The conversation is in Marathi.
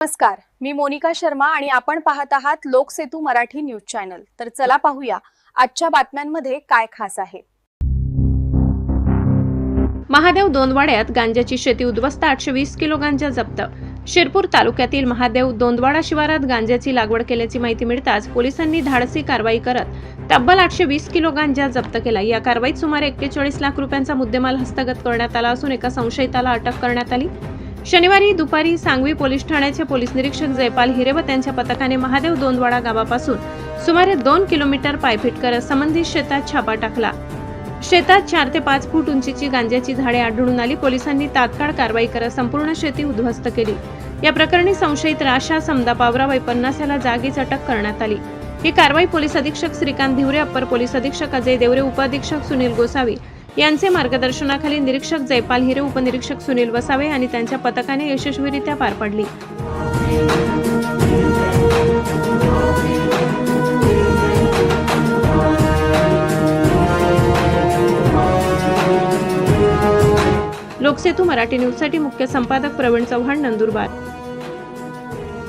नमस्कार, मी मोनिका शर्मा आणि आपण पाहत आहात लोकसेतू मराठी न्यूज चॅनल। तर चला पाहूया आजच्या बातम्यांमध्ये काय खास आहे। महादेव दोंदवाड्यात गांजाची शेती उद्ध्वस्त, 820 किलो गांजा जप्त। शिरपूर तालुक्यातील महादेव दोंदवाडा शिवारात गांजाची लागवड केल्याची माहिती मिळताच पोलिसांनी धाडसी कारवाई करत तब्बल 820 किलो गांजा जप्त केला। या कारवाईत सुमारे 41 लाख रुपयांचा मुद्देमाल हस्तगत करण्यात आला असून एका संशयिताला अटक करण्यात आली। शनिवारी दुपारी सांगवी पोलीस ठाण्याचे पोलीस निरीक्षक जयपाल हिरे व त्यांच्या पथकाने महादेव दोंदवाडा गावापासून सुमारे 2 किलोमीटर पायपीट करत संबंधित शेतात छापा टाकला। शेतात 4 ते 5 फूट उंचीची गांजाची झाडे आढळून आली। पोलिसांनी तात्काळ कारवाई करत संपूर्ण शेती उद्ध्वस्त केली। या प्रकरणी संशयित राशा समदा पावरा वय 50 याला जागीच अटक करण्यात आली। ही कारवाई पोलीस अधीक्षक श्रीकांत धिवरे, अप्पर पोलीस अधीक्षक अजय देवरे, उपअधीक्षक सुनील गोसावी यांचे मार्गदर्शनाखाली निरीक्षक जयपाल हिरे, उपनिरीक्षक सुनील वसावे आणि त्यांच्या पथकाने यशस्वीरित्या पार पाडली। लोकसेतू मराठी न्यूजसाठी मुख्य संपादक प्रवीण चव्हाण, नंदुरबार।